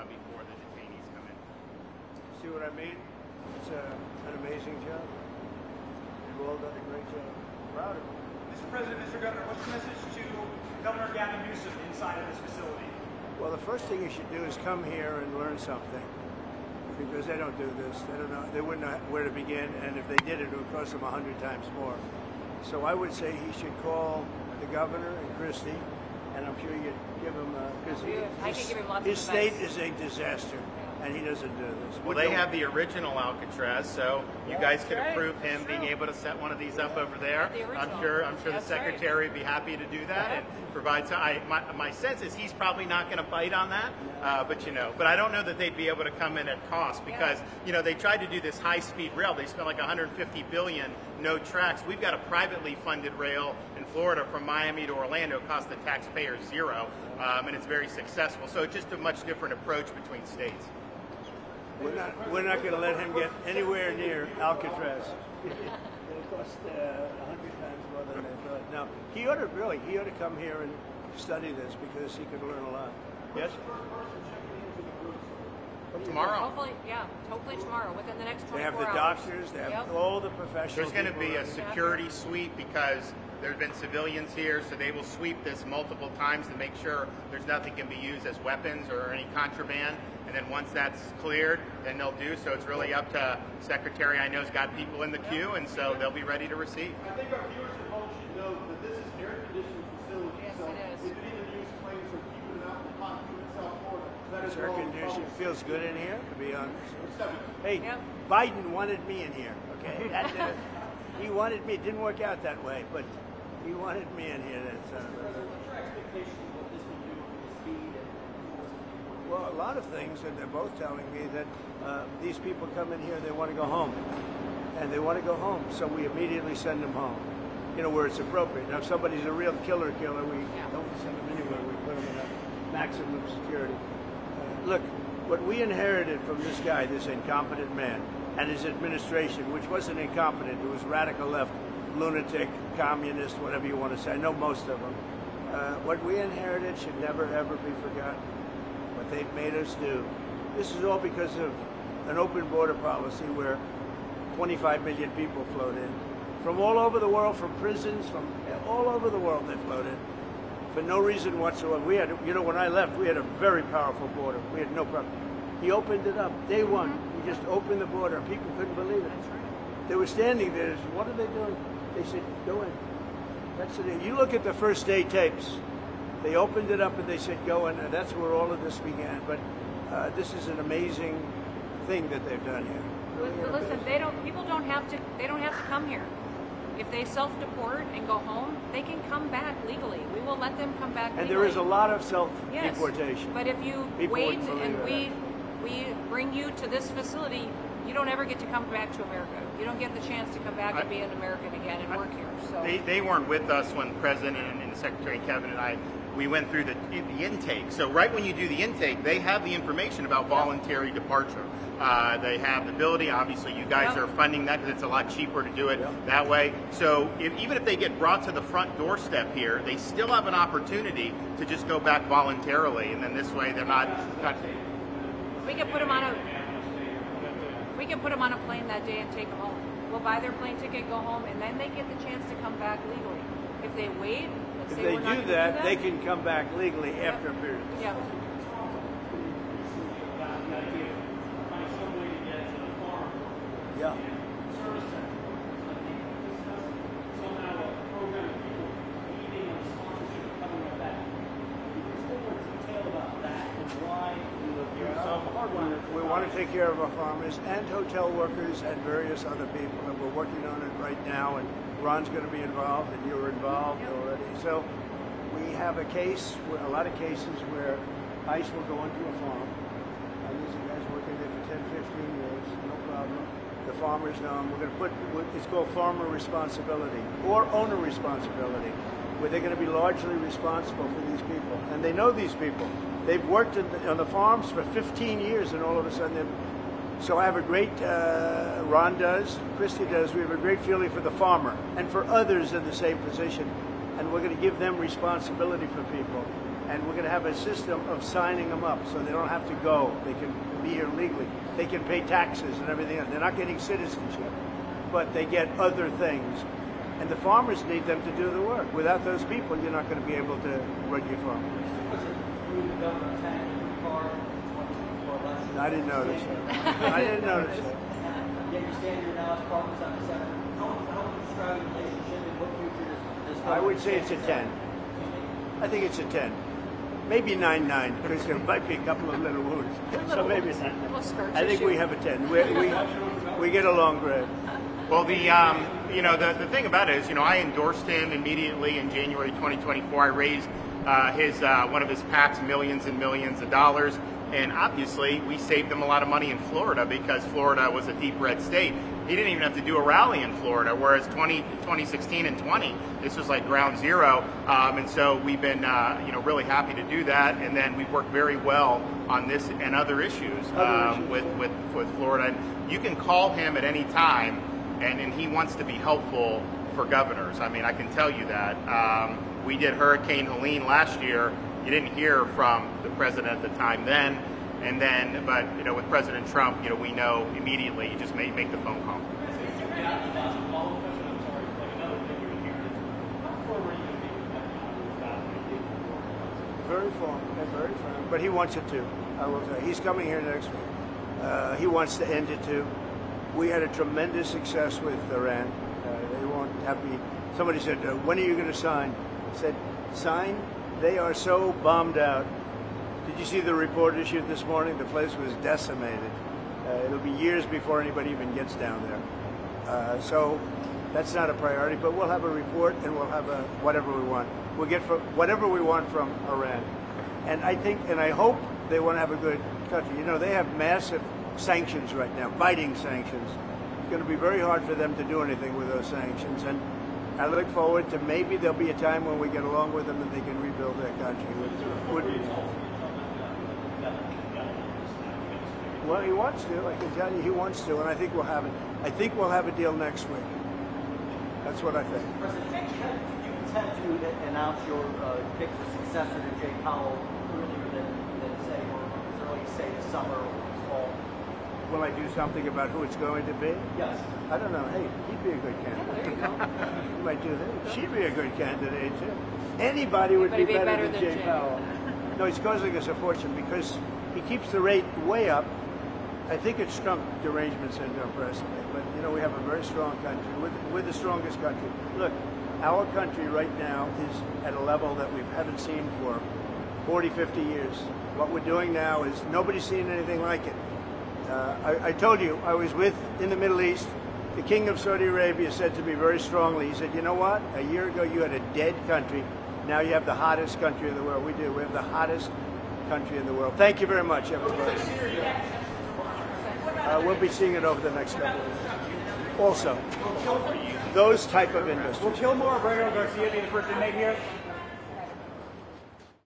before the detainees come in. See what I mean? It's an amazing job. You've all done a great job. Proud of you. Mr. President, Mr. Governor, what's your message to Governor Gavin Newsom inside of this facility? Well, the first thing you should do is come here and learn something, because they don't do this. They don't know. They wouldn't know where to begin, and if they did, it would cost them 100 times more. So I would say he should call the governor and Christie, and I'm sure you could give him because his state is a disaster, and he doesn't do this. Well, they have the original Alcatraz, so you guys could approve him being able to set one of these up over there. I'm sure the secretary would be happy to do that and provide. My sense is he's probably not going to bite on that, but I don't know that they'd be able to come in at cost because they tried to do this high-speed rail. They spent like $150 billion, no tracks. We've got a privately funded rail in Florida from Miami to Orlando. It cost the taxpayers zero, and it's very successful. So it's just a much different approach between states. We're not going to let him get anywhere near Alcatraz. It'll cost 100 times more than they thought. Now, he ought to come here and study this because he could learn a lot. Yes? Tomorrow. Hopefully tomorrow, within the next 24 hours. They have the doctors, they have all the professionals. There's going to be a security sweep because there's been civilians here, so they will sweep this multiple times to make sure there's nothing can be used as weapons or any contraband. And then once that's cleared, then they'll do. So it's really up to Secretary. I know has got people in the queue, and so they'll be ready to receive. I think our viewers at home should know that this is an air-conditioned facility. Yes, so it is. If any of the news claims are keeping it out in the hot in South Florida, that is Air conditioning feels good in here, to be honest. Hey, Yep. Biden wanted me in here, okay? He wanted me. It didn't work out that way, but he wanted me in here. What's your expectation of what this will do for the speed and Well, a lot of things, and they're both telling me that these people come in here, they want to go home. And they want to go home, so we immediately send them home, where it's appropriate. Now, if somebody's a real killer, we don't send them anywhere. We put them in a maximum security. Look, what we inherited from this guy, this incompetent man, and his administration, which wasn't incompetent, it was radical left, lunatic, communist, whatever you want to say. I know most of them. What we inherited should never, ever be forgotten. What they've made us do. This is all because of an open border policy where 25 million people flowed in. From all over the world, from prisons, from all over the world they flowed in. For no reason whatsoever. We had, when I left, we had a very powerful border. We had no problem. He opened it up. Day one, he just opened the border. People couldn't believe it. They were standing there. They said, what are they doing? They said, go in. That's it. You look at the first day tapes. They opened it up and they said, go in. And that's where all of this began. But this is an amazing thing that they've done here. Really Listen, people don't have to come here. If they self-deport and go home, they can come back legally. We will let them come back legally. And there is a lot of self-deportation. Yes, but if you wait and we bring you to this facility, you don't ever get to come back to America. You don't get the chance to come back and be an American again and work here. So they weren't with us when the President and the Secretary Kevin and I, we went through the intake. So right when you do the intake, they have the information about voluntary departure. They have the ability. Obviously, you guys are funding that because it's a lot cheaper to do it that way. So even if they get brought to the front doorstep here, they still have an opportunity to just go back voluntarily, and then this way they're not. We can put them on a plane that day and take them home. We'll buy their plane ticket, go home, and then they get the chance to come back legally. If they wait, let's say we're not going to do that, they can come back legally after a period. Yeah. Yeah. We want to take care of our farmers and hotel workers and various other people, and we're working on it right now, and Ron's going to be involved, and you're involved already. So we have a lot of cases where ICE will go into a farm, and these are guys working there for 10, 15 years, no problem. The farmers know them. We're going to put, it's called farmer responsibility or owner responsibility, where they're going to be largely responsible for these people. And they know these people. They've worked on the farms for 15 years, and all of a sudden so I have a great, Ron does, Christie does, we have a great feeling for the farmer and for others in the same position. And we're going to give them responsibility for people. And we're going to have a system of signing them up so they don't have to go. They can be here legally. They can pay taxes and everything else. They're not getting citizenship, but they get other things. And the farmers need them to do the work. Without those people, you're not going to be able to run your farm. I didn't notice that. I didn't notice that. Yet you stand here now as partners on the Senate. How would you describe the relationship and what future does I would say it's a 10. I think it's a 10. Maybe 9-9, because there might be a couple of little wounds. So maybe it's 9. I think we have a 10. We get along great. Well, the thing about it is, I endorsed him immediately in January 2024. I raised one of his PACs millions and millions of dollars. And obviously, we saved him a lot of money in Florida because Florida was a deep red state. He didn't even have to do a rally in Florida, whereas 2016 and 20, this was like ground zero. And so we've been, really happy to do that. And then we've worked very well on this and other issues with Florida. And you can call him at any time, and he wants to be helpful for governors. I mean, I can tell you that. We did Hurricane Helene last year. You didn't hear from the president at the time then, but with President Trump, we know immediately. You just make the phone call. Very firm, very firm. But he wants it too. I will say, he's coming here next week. He wants to end it too. We had a tremendous success with Iran. They weren't happy. Somebody said, "When are you going to sign?" I said, "Sign? They are so bombed out." Did you see the report issued this morning? The place was decimated. It'll be years before anybody even gets down there. So that's not a priority, but we'll have a report and we'll have whatever we want. We'll get whatever we want from Iran. And I think, and I hope they want to have a good country. They have massive sanctions right now, biting sanctions. It's going to be very hard for them to do anything with those sanctions. And I look forward to maybe there'll be a time when we get along with them and they can rebuild their country. Well, he wants to. I can tell you he wants to, and I think we'll have it. I think we'll have a deal next week. That's what I think. President, do you intend to announce your pick for successor to Jay Powell earlier than say, or as early as, say, the summer or fall? Will I do something about who it's going to be? Yes. I don't know. Hey, he'd be a good candidate. You might do that. She'd be a good candidate, too. Anybody would be better than Jay Powell. No, he's causing us a fortune because he keeps the rate way up. I think it's Trump derangement syndrome personally, but we have a very strong country. We're the strongest country. Look, our country right now is at a level that we haven't seen for 40, 50 years. What we're doing now is nobody's seen anything like it. I told you, I was in the Middle East. The King of Saudi Arabia said to me very strongly, he said, "You know what? A year ago you had a dead country. Now you have the hottest country in the world." We do. We have the hottest country in the world. Thank you very much, everybody. We'll be seeing it over the next couple of years. Also, those type of industries. Will Gilmore or Abrego Garcia be the first inmate here?